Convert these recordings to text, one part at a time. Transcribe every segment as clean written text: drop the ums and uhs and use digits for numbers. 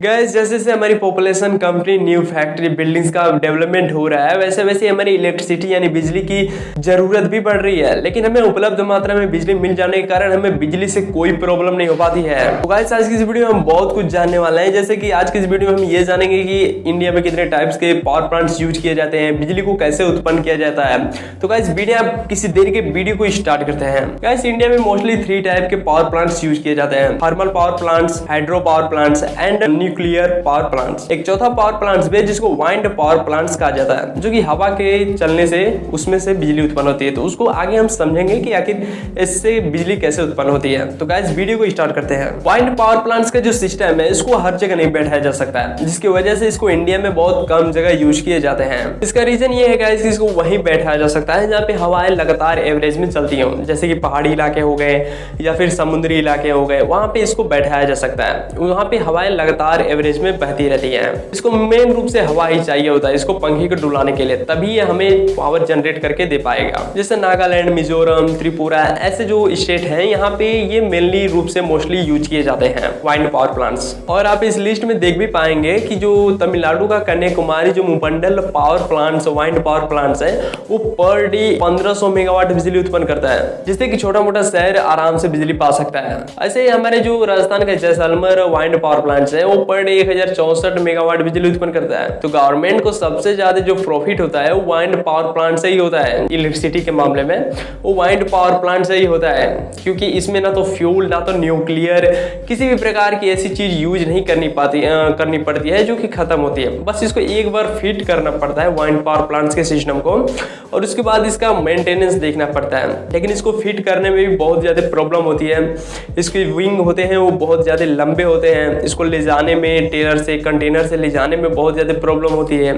Gas जैसे जैसे हमारी population, company, new factory, buildings का डेवलपमेंट हो रहा है वैसे वैसे हमारी इलेक्ट्रिसिटी यानी बिजली की जरूरत भी बढ़ रही है। लेकिन हमें उपलब्ध मात्रा में बिजली मिल जाने के कारण हमें बिजली से कोई प्रॉब्लम नहीं हो पाती है। तो गाइस आज की इस वीडियो में हम बहुत कुछ जानने वाले हैं। जैसे कि आज की इस वीडियो में हम ये जानेंगे कि इंडिया में कितने टाइप्स के पावर प्लांट्स यूज किए जाते हैं, बिजली को कैसे उत्पन्न किया जाता है। तो गाइस बिना किसी देरी के वीडियो को स्टार्ट करते हैं। गाइस इंडिया में मोस्टली 3 टाइप के पावर प्लांट्स यूज किए जाते हैं: thermal power plants, hydro power plants and nuclear power plants. एक चौथा पावर प्लांट्स भी जिसको वाइंड पावर प्लांट्स कहा जाता है, जो कि हवा के चलने से उसमें से बिजली उत्पन्न होती है। तो उसको आगे हम समझेंगे कि आखिर इससे बिजली कैसे उत्पन्न होती है। तो गाइस वीडियो को स्टार्ट करते हैं। वाइंड पावर प्लांट्स का जो सिस्टम है इसको हर जगह नहीं बैठाया जा सकता है, जिसकी वजह से इसको इंडिया में बहुत कम जगह यूज किए जाते हैं। इसका रीजन ये है गाइस कि इसको वहीं बैठाया जा सकता है जहाँ पे हवाएं लगातार एवरेज में चलती हों, जैसे कि पहाड़ी इलाके हो गए या फिर समुद्री इलाके हो गए। वहां पे इसको बैठाया जा सकता है, वहां पे हवाएं लगातार एवरेज में बहती रहती है। इसको मेन रूप से हवा ही चाहिए होता है इसको पंखे को डुलाने के लिए, तभी ये हमें पावर जनरेट करके दे पाएगा। जैसे नागालैंड, मिजोरम, त्रिपुरा ऐसे जो स्टेट हैं यहाँ पे ये मेनली रूप से मोस्टली यूज किए जाते हैं वाइंड पावर प्लांट्स। और आप इस लिस्ट में देख भी पाएंगे कि जो तमिलनाडु का कन्याकुमारी जो Muppandal power plants, wind power plants है, वो पर डे 1500 मेगावाट बिजली उत्पन्न करता है, जिससे कि छोटा मोटा शहर आराम से बिजली पा सकता है। ऐसे हमारे जो राजस्थान का जैसलमेर वाइंड पावर प्लांट्स है वो पर डे 1064 मेगावाट बिजली उत्पन्न करता है। तो गवर्नमेंट को सबसे ज्यादा जो प्रॉफिट होता है वो वाइंड पावर प्लांट से ही होता है। इलेक्ट्रिसिटी के मामले में वो वाइंड पावर प्लांट से ही होता है, क्योंकि इसमें ना तो फ्यूल ना तो न्यूक्लियर किसी भी प्रकार की ऐसी चीज यूज नहीं करनी पड़ती है जो कि खत्म होती है। बस इसको एक बार फिट करना पड़ता है वाइंड पावर प्लांट्स के सिस्टम को, और उसके बाद इसका मेंटेनेंस देखना पड़ता है। लेकिन इसको फिट करने में भी बहुत ज्यादा प्रॉब्लम होती है। इसके विंग होते हैं वो बहुत ज्यादा लंबे होते हैं, इसको ले जाने में टेलर से कंटेनर से ले जाने में बहुत ज्यादा प्रॉब्लम होती है।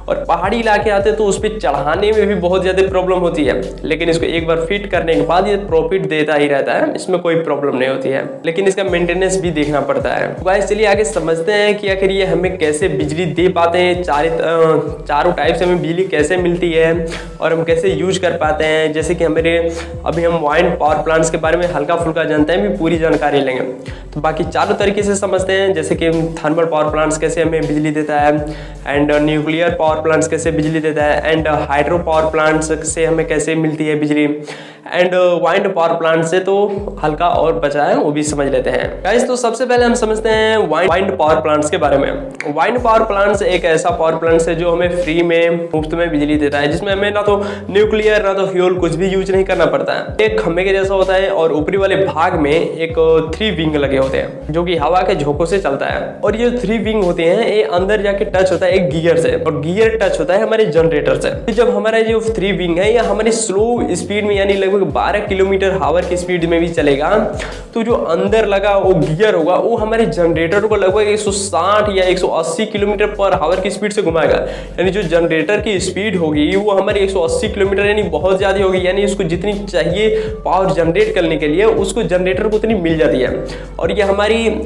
और पहाड़ी इलाके आते हैं तो उस पर चढ़ाने में भी बहुत ज्यादा प्रॉब्लम होती है। लेकिन इसको एक बार फिट करने के बाद ये प्रॉफिट देता ही रहता है, इसमें कोई प्रॉब्लम नहीं होती है। लेकिन इसका मेंटेनेंस भी देखना पड़ता है। तो गाइस चलिए आगे समझते हैं कि आखिर ये हमें कैसे बिजली दे पाते हैं, चारों टाइप से हमें बिजली कैसे मिलती है और हम कैसे यूज कर पाते हैं। जैसे कि अभी हम वाइंड पावर प्लांट्स के बारे में हल्का फुल्का जानते हैं, भी पूरी जानकारी लेंगे। तो बाकी चारों तरीके से समझते हैं, जैसे कि थर्मल पावर प्लांट्स कैसे हमें बिजली देता है, एंड न्यूक्लियर पावर प्लांट्स कैसे बिजली देता है, एंड हाइड्रो पावर प्लांट्स से हमें कैसे मिलती है बिजली, एंड वाइंड पावर प्लांट से तो हल्का और बचा है वो भी समझ लेते हैं। गाइस तो सबसे पहले हम समझते हैं वाइंड पावर प्लांट्स के बारे में। वाइंड पावर प्लांट्स एक ऐसा पावर प्लांट है जो हमें फ्री में मुफ्त में बिजली देता है, जिसमें हमें ना तो न्यूक्लियर ना तो फ्यूल कुछ भी यूज नहीं करना पड़ता है। एक खंभे के जैसा होता है और ऊपरी वाले भाग में एक 3 विंग लगे होते हैं जो कि हवा के झोंकों से चलता है। और ये 3 विंग होते हैं ये अंदर जाके टच होता है एक गियर से, और गियर टच होता है हमारे जनरेटर से। जब हमारा जो 3 विंग है या हमारी स्लो स्पीड में यानी लगभग 12 किलोमीटर आवर की स्पीड में भी चलेगा, तो जो अंदर लगा वो गियर होगा वो हमारे जनरेटर को लगभग 160 या 180 किलोमीटर पर आवर की स्पीड से घुमाएगा। यानी जो जनरेटर की स्पीड होगी वो हमारी 180 किलोमीटर यानी बहुत ज्यादा होगी, यानी उसको जितनी चाहिए पावर जनरेट करने के लिए उसको जनरेटर को उतनी मिल जाती है। और ये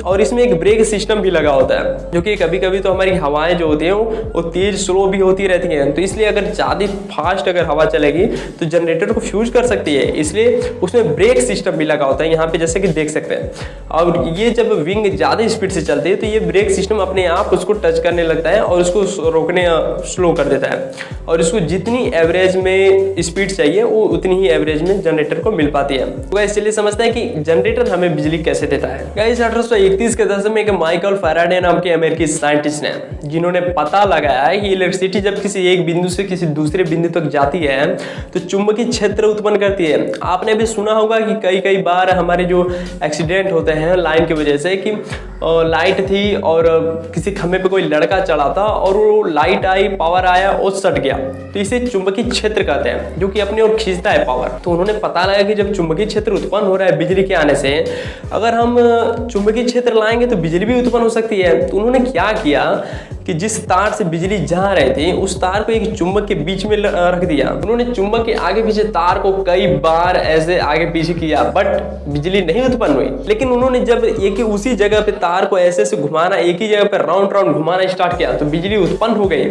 और इसमें एक ब्रेक सिस्टम भी लगा होता है, जो कि कभी कभी तो हमारी हवाएं जो होती हैं वो तेज स्लो भी होती रहती हैं। तो इसलिए अगर ज्यादा फास्ट अगर हवा चलेगी तो जनरेटर को फ्यूज कर सकती है, इसलिए उसमें ब्रेक सिस्टम भी लगा होता है यहाँ पे, जैसे कि देख सकते हैं। और ये जब विंग ज्यादा स्पीड से चलती है तो ये ब्रेक सिस्टम अपने आप उसको टच करने लगता है और उसको रोकने स्लो कर देता है, और इसको जितनी एवरेज में स्पीड चाहिए वो उतनी ही एवरेज में जनरेटर को मिल पाती है। तो गाइस चलिए समझते हैं कि जनरेटर हमें बिजली कैसे देता है। गाइस 1831 के दशक में एक माइकल फैराडे नाम के अमेरिकी साइंटिस्ट ने, जिन्होंने पता लगाया है कि इलेक्ट्रिसिटी जब किसी एक बिंदु से किसी दूसरे बिंदु तक जाती है तो चुंबकीय क्षेत्र उत्पन्न करती है। आपने भी सुना होगा कि कई बार हमारे जो एक्सीडेंट होते हैं लाइन की वजह से, कि लाइट थी और किसी खंभे पे कोई लड़का चढ़ा था और वो लाइट आई, पावर आया और सट गया, तो इसे चुंबकीय क्षेत्र कहते हैं, जो कि अपनी ओर खींचता है पावर। तो उन्होंने पता लगा कि जब चुंबकीय क्षेत्र उत्पन्न हो रहा है बिजली के आने से, अगर हम चुंबकीय क्षेत्र लाएंगे तो बिजली भी उत्पन्न हो सकती है। तो उन्होंने क्या किया कि जिस तार से बिजली जा रही थी उस तार को एक चुंबक के बीच में रख दिया। उन्होंने चुंबक के आगे पीछे तार को कई बार ऐसे आगे पीछे किया बट बिजली नहीं उत्पन्न हुई। लेकिन उन्होंने जब एक ही उसी जगह पे तार को ऐसे से घुमाना, एक ही जगह पे राउंड राउंड घुमाना स्टार्ट किया तो बिजली उत्पन्न हो गई।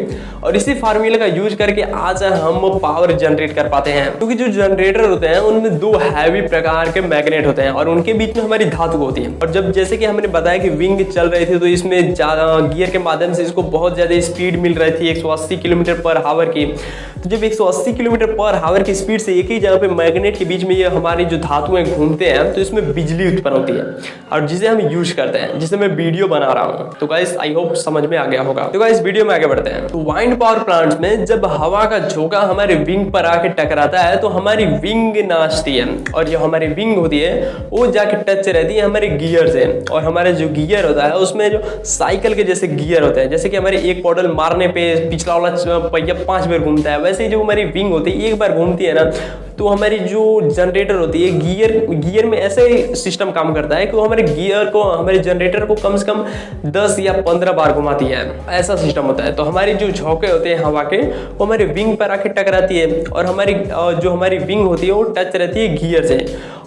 और इसी फार्मूले का यूज करके आज हम पावर जनरेट कर पाते हैं, क्योंकि जो जनरेटर होते हैं उनमें दो हैवी प्रकार के मैग्नेट होते हैं और उनके बीच में हमारी धातु होती है। और जब जैसे कि हमने बताया कि विंग चल रही थी तो इसमें गियर के माध्यम से इसको बहुत ज्यादा स्पीड मिल रही थी 180 किलोमीटर पर आवर की। तो जब 180 किलोमीटर पर आवर की स्पीड से एक ही जगह पे मैग्नेट के बीच में ये हमारी जो धातुएं घूमते हैं तो इसमें बिजली उत्पन्न होती है और जिसे हम यूज करते हैं, जिसे मैं वीडियो बना रहा हूँ। तो गाइस आई होप समझ में आ गया होगा। तो गाइस वीडियो में आगे बढ़ते हैं। तो वाइंड पावर प्लांट्स में जब हवा का झोंका हमारे विंग पर आके टकराता है तो हमारी विंग नाचती है और जो हमारी विंग होती है वो जाके टच रहती है हमारे गियर से। और हमारे जो गियर होता है उसमें जो साइकिल के जैसे गियर होते हैं, जैसे कि हमारे एक पॉडल मारने पे पिछला वाला पहिया 5 बार घूमता है, वैसे जो हमारी विंग होती है एक बार घूमती है ना तो हमारी जो जनरेटर होती है गियर में ऐसे सिस्टम काम करता है कि वो हमारे गियर को, हमारे जनरेटर को कम से कम 10 या 15 बार घुमाती है, ऐसा सिस्टम होता है। तो हमारी जो झोंके होते हैं हवा के वो हमारे विंग पर आके टकराती है और हमारी जो हमारी विंग होती है वो टच रहती है गियर से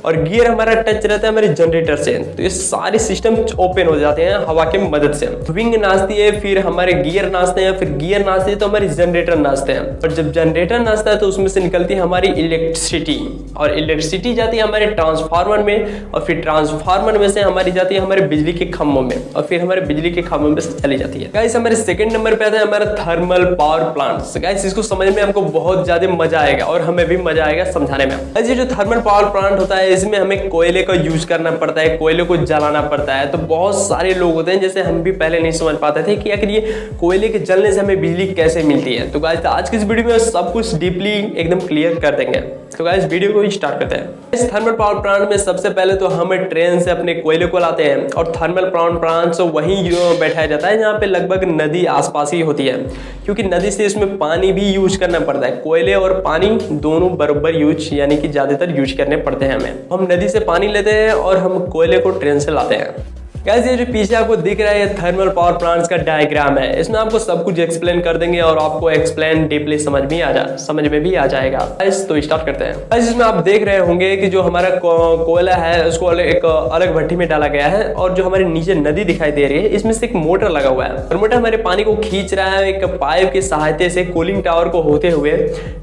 और गियर हमारा टच रहता है हमारे जनरेटर से। तो ये सारे सिस्टम ओपन हो जाते हैं हवा की मदद से। विंग नाचती है, फिर हमारे गियर नाचते हैं, फिर गियर नाचते हैं तो हमारे जनरेटर नाचते हैं। और जब जनरेटर नाचता है तो उसमें से निकलती है हमारी इलेक्ट्रिसिटी और इलेक्ट्रिसिटी जाती है हमारे ट्रांसफार्मर में और फिर ट्रांसफार्मर में से हमारी जाती है हमारे बिजली के खंभों में और फिर हमारे बिजली के खंभों में से चली जाती है। गाइस हमारे सेकंड नंबर पे आता है हमारा थर्मल पावर प्लांट्स। गाइस इसको समझ में हमको बहुत ज्यादा मजा आएगा और हमें भी मजा आएगा समझाने में। गाइस ये जो थर्मल पावर प्लांट होता है इसमें हमें कोयले का यूज करना पड़ता है, कोयले को जलाना पड़ता है। तो बहुत सारे लोग होते हैं जैसे हम भी पहले नहीं समझ पाते थे कि आखिर ये कोयले के जलने से हमें बिजली कैसे मिलती है। तो गाइस आज की इस वीडियो में सब कुछ डीपली एकदम क्लियर कर देंगे। तो गाइस वीडियो को स्टार्ट करते हैं। इस थर्मल पावर प्लांट में सबसे पहले तो हम ट्रेन से अपने कोयले को लाते हैं और थर्मल पावर प्लांट से वहीं बैठाया जाता है जहाँ पे लगभग नदी आसपास ही होती है, क्योंकि नदी से इसमें पानी भी यूज करना पड़ता है। कोयले और पानी दोनों बराबर यूज यानी कि ज्यादातर यूज करने पड़ते हैं हमें। हम नदी से पानी लेते हैं और हम कोयले को ट्रेन से लाते हैं। गाइस ये जो पीछे आपको दिख रहा है ये थर्मल पावर प्लांट्स का डायग्राम है। इसमें आपको सब कुछ एक्सप्लेन कर देंगे और आपको एक्सप्लेन डीपली समझ में भी आ जाएगा। गाइस तो स्टार्ट करते हैं। गाइस इसमें आप देख रहे होंगे कि जो हमारा कोयला है उसको एक अलग भट्टी में डाला गया है और जो हमारे नीचे नदी दिखाई दे रही है इसमें से एक मोटर लगा हुआ है और मोटर हमारे पानी को खींच रहा है एक पाइप की सहायता से कूलिंग टावर को होते हुए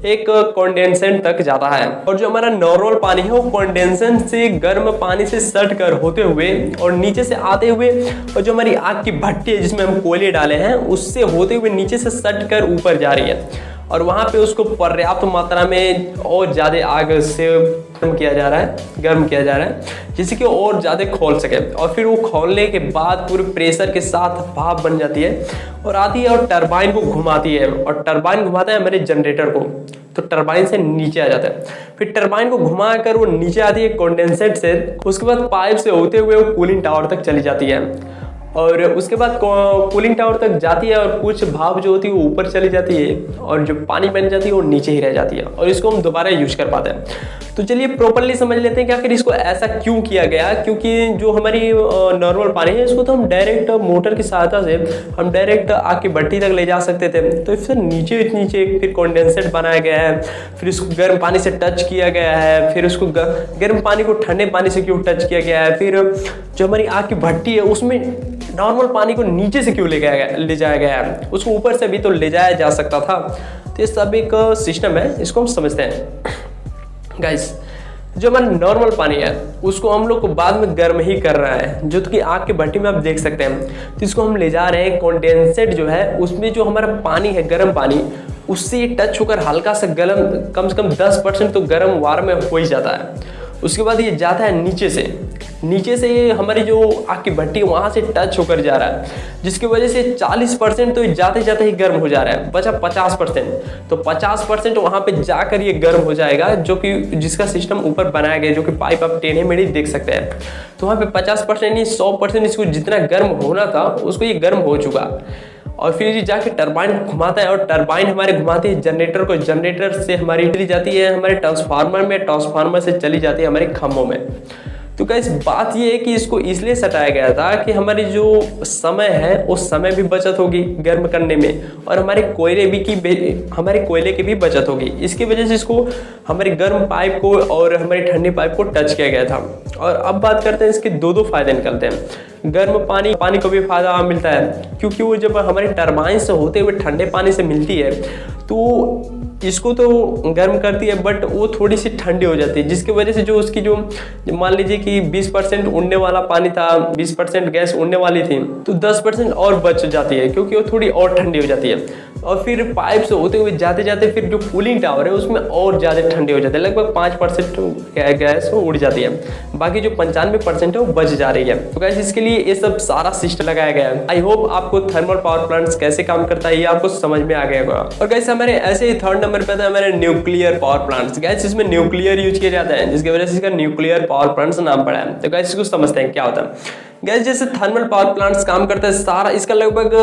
एक कंडेंसेंट तक जाता है। और जो हमारा नॉर्मल पानी है वो कंडेंसेंट से गर्म पानी से सट कर होते हुए और नीचे से आते हुए और जो हमारी आग की भट्टी है जिसमें हम कोयले डाले हैं उससे होते हुए नीचे से सट कर ऊपर जा रही है और वहां पे उसको पर्याप्त मात्रा में और ज्यादा आग से गर्म किया जा रहा है जिससे कि और ज्यादा खोल सके। और फिर वो खोलने के बाद पूरे प्रेशर के साथ भाप बन जाती है और आती है और टरबाइन को घुमाती है और टरबाइन घुमाता है हमारे जनरेटर को, तो टरबाइन से नीचे आ जाता है। फिर टरबाइन को घुमा कर वो नीचे आती है कंडेंसेट से, उसके बाद पाइप से होते हुए वो कूलिंग टावर तक चली जाती है और उसके बाद कूलिंग टावर तक जाती है और कुछ भाप जो होती है वो ऊपर चली जाती है और जो पानी बन जाती है वो नीचे ही रह जाती है और इसको हम दोबारा यूज कर पाते हैं। तो चलिए प्रॉपर्ली समझ लेते हैं कि आखिर इसको ऐसा क्यों किया गया, क्योंकि जो हमारी नॉर्मल पानी है इसको तो हम डायरेक्ट मोटर की सहायता से हम डायरेक्ट आग की भट्टी तक ले जा सकते थे। तो इससे नीचे फिर कंडेंसेट बनाया गया है, फिर इसको गर्म पानी से टच किया गया है, फिर उसको गर्म पानी को ठंडे पानी से क्यों टच किया गया है, फिर जो हमारी आग की भट्टी है उसमें नॉर्मल पानी को नीचे से क्यों ले जाया गया है, उसको ऊपर से भी तो ले जाया जा सकता था। तो ये सब एक सिस्टम है, इसको हम समझते हैं। गाइस जो हमारा नॉर्मल पानी है उसको हम लोग को बाद में गर्म ही कर रहा है, जो कि आग की भट्टी में आप देख सकते हैं। तो इसको हम ले जा रहे हैं कंडेंसेट जो है उसमें जो हमारा पानी है गर्म पानी उससे ये टच होकर हल्का सा गर्म कम से कम 10% तो गर्म वार में हो ही जाता है। उसके बाद ये जाता है नीचे से ये हमारी जो आग की भट्टी वहाँ से टच होकर जा रहा है, जिसकी वजह से 40% तो जाते जाते ही गर्म हो जा रहा है, बचा 50%। तो 50% वहाँ पे जाकर ये गर्म हो जाएगा, जो कि जिसका सिस्टम ऊपर बनाया गया, जो कि पाइप आप टेढ़े मेढ़े देख सकते हैं। तो वहाँ पे 50% नहीं 100% इसको जितना गर्म होना था उसको ये गर्म हो चुका। और फिर ये जाके टरबाइन घुमाता है और टरबाइन हमारे घुमाती है जनरेटर को, जनरेटर से हमारी चली जाती है हमारे ट्रांसफार्मर में, ट्रांसफार्मर से चली जाती है हमारे खंभों में। तो गाइस बात ये है कि इसको इसलिए सटाया गया था कि हमारी जो समय है उस समय भी बचत होगी गर्म करने में, और हमारे कोयले की भी बचत होगी। इसकी वजह से इसको हमारे गर्म पाइप को और हमारे ठंडे पाइप को टच किया गया था। और अब बात करते हैं इसके दो फायदे निकलते हैं। गर्म पानी को भी फायदा मिलता है, क्योंकि वो जब हमारे टरबाइन से होते हुए ठंडे पानी से मिलती है तो इसको तो गर्म करती है, बट वो थोड़ी सी ठंडी हो जाती है, जिसकी वजह से जो उसकी जो मान लीजिए कि 20% उड़ने वाला पानी था, 20% गैस उड़ने वाली थी, तो 10% और बच जाती है, क्योंकि वो थोड़ी और ठंडी हो जाती है। और फिर पाइप से होते हुए जाते जाते फिर जो कूलिंग टावर है उसमें और ज़्यादा ठंडी हो जाती है, लगभग 5% गैस उड़ जाती है, बाकी जो 95% है वो बच जा रही है। तो गैस इसके लिए ये सब सारा सिस्टम लगाया गया है। आई होप आपको थर्मल पावर प्लांट्स कैसे काम करता है ये आपको समझ में आ गया होगा। और गैस हमारे ऐसे ही थर्ड नंबर पे था हमारे न्यूक्लियर पावर प्लांट्स। गैस इसमें न्यूक्लियर यूज किया जाता है, जिसकी वजह से इसका न्यूक्लियर पावर प्लांट्स नाम पड़ा है। तो गैस इसको समझते हैं क्या होता है। गैस जैसे थर्मल पावर प्लांट्स काम करता है, सारा इसका लगभग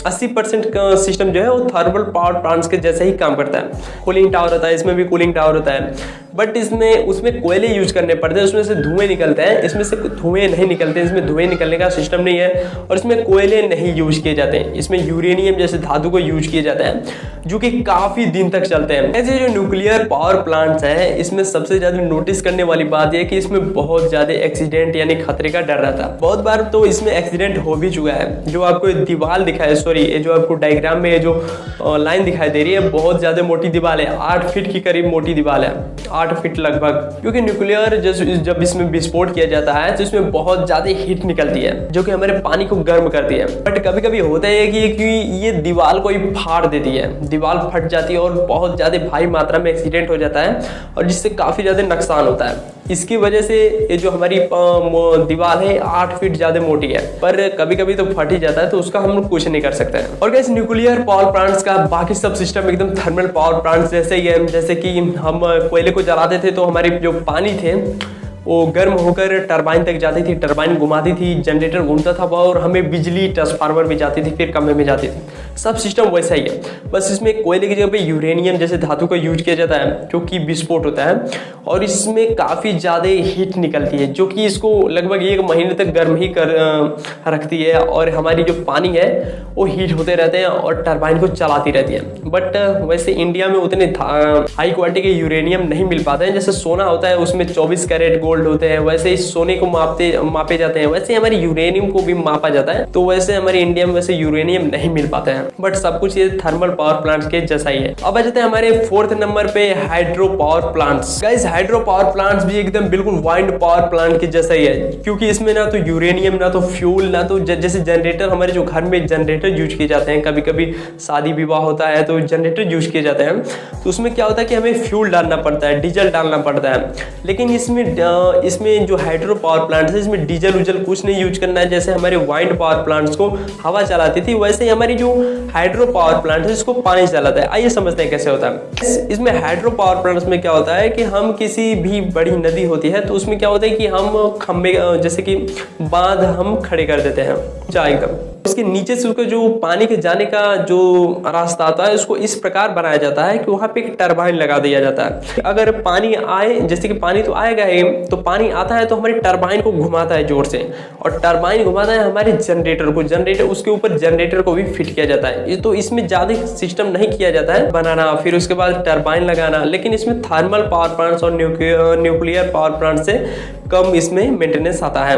80% का सिस्टम जो है वो थर्मल पावर प्लांट्स के जैसे ही काम करता है। कूलिंग टावर होता है, इसमें भी कूलिंग टावर होता है, बट उसमें कोयले यूज करने पड़ते हैं, उसमें से धुएं निकलते हैं, इसमें से धुएं नहीं निकलते, इसमें धुएं निकलने का सिस्टम नहीं है, और इसमें कोयले नहीं यूज किए जाते हैं। इसमें यूरेनियम जैसे धातु को यूज किया जाता है, जो कि काफी दिन तक चलते हैं। ऐसे जो न्यूक्लियर पावर प्लांट्स है, इसमें सबसे ज्यादा नोटिस करने वाली बात यह कि इसमें बहुत ज्यादा एक्सीडेंट यानी खतरे का डर रहता है। बहुत बार तो इसमें एक्सीडेंट हो भी चुका है। जो आपको दीवार दिखाई, सॉरी ये जो आपको डायग्राम में जो लाइन दिखाई दे रही है, बहुत ज्यादा मोटी दीवार है, 8 फीट की करीब मोटी दीवार है, 8 फीट लगभग। क्योंकि न्यूक्लियर जब इसमें विस्फोट किया जाता है तो इसमें बहुत ज्यादा हीट निकलती है, जो कि हमारे पानी को गर्म करती है। बट कभी कभी होता है कि ये दीवार को ही फाड़ देती है, दीवार फट जाती है और बहुत ज्यादा भारी मात्रा में एक्सीडेंट हो जाता है, और जिससे काफी ज्यादा नुकसान होता है। इसकी वजह से ये जो हमारी दीवार है 8 फीट ज्यादा मोटी है, पर कभी कभी तो फट ही जाता है, तो उसका हम लोग कुछ नहीं कर सकते हैं। और गैस न्यूक्लियर पावर प्लांट्स का बाकी सब सिस्टम एकदम थर्मल पावर प्लांट्स जैसे ही है। जैसे कि हम कोयले को जलाते थे तो हमारे जो पानी थे वो गर्म होकर टरबाइन तक जाती थी, टरबाइन घुमाती थी, जनरेटर घूमता था, और हमें बिजली ट्रांसफार्मर में जाती थी, फिर कमरे में जाती थी। सब सिस्टम वैसा ही है, बस इसमें कोयले की जगह पे यूरेनियम जैसे धातु का यूज किया जाता है, जो कि विस्फोट होता है, और इसमें काफ़ी ज़्यादा हीट निकलती है, जो कि इसको लगभग 1 महीने तक गर्म ही रखती है, और हमारी जो पानी है वो हीट होते रहते हैं और टरबाइन को चलाती रहती है। बट वैसे इंडिया में उतने हाई क्वालिटी के यूरेनियम नहीं मिल पाते हैं। जैसे सोना होता है उसमें 24 कैरेट गोल्ड होते हैं, वैसे ही सोने को मापे जाते हैं, वैसे हमारे यूरेनियम को भी मापा जाता है। तो वैसे हमारे इंडिया में वैसे यूरेनियम नहीं मिल पाता है, बट सब कुछ ये थर्मल पावर प्लांट्स के जैसा ही है। अब आ जाते हैं हमारे 4th नंबर पे hydro power plants. Guys hydro power plants भी एकदम बिल्कुल वाइंड पावर प्लांट के जैसा ही है, क्योंकि इसमें ना तो यूरेनियम, ना तो फ्यूल, ना तो जैसे जनरेटर, हमारे जो घर में जनरेटर यूज किए जाते हैं, कभी कभी शादी विवाह होता है तो जनरेटर यूज किए जाते हैं, तो उसमें क्या होता है कि हमें फ्यूल डालना पड़ता है, डीजल डालना पड़ता है। लेकिन इसमें जो हाइड्रो पावर प्लांट्स है, इसमें डीजल उजल कुछ नहीं यूज करना है। जैसे हमारे वाइंड पावर प्लांट्स को हवा चलाती थी, वैसे ही हमारी जो हाइड्रो पावर प्लांट है इसको पानी चलाता है। आइए समझते हैं कैसे होता है। इसमें हाइड्रो पावर प्लांट्स में क्या होता है कि हम किसी भी बड़ी नदी होती है तो उसमें क्या होता है कि हम खंबे जैसे कि बांध हम खड़े कर देते हैं एकदम, उसके नीचे से उसको जो पानी के जाने का जो रास्ता आता है उसको इस प्रकार बनाया जाता है कि वहाँ पे एक टरबाइन लगा दिया जाता है। अगर पानी आए, जैसे कि पानी तो आएगा ही, तो पानी आता है तो हमारी टरबाइन को घुमाता है जोर से, और टरबाइन घुमाता है हमारे जनरेटर को, जनरेटर उसके ऊपर जनरेटर को भी फिट किया जाता है। तो इसमें ज़्यादा सिस्टम नहीं किया जाता है बनाना, फिर उसके बाद टरबाइन लगाना। लेकिन इसमें थर्मल पावर प्लांट्स और न्यूक्लियर पावर प्लांट से कम इसमें मेंटेनेंस आता है।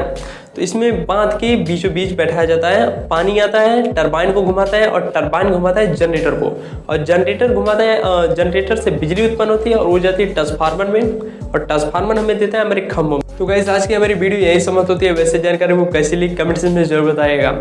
तो इसमें बांध के बीचों बीच बैठाया जाता है, पानी आता है, टरबाइन को घुमाता है, और टरबाइन घुमाता है जनरेटर को, और जनरेटर घुमाता है, जनरेटर से बिजली उत्पन्न होती है और वो जाती है ट्रांसफार्मर में, और ट्रांसफार्मर हमें देता है हमारे खंभों में। तो गाइस आज की हमारी वीडियो यही समाप्त होती है। वैसे जानकारी वो कैसी लगी कमेंट सेक्शन में जरूर बताइएगा।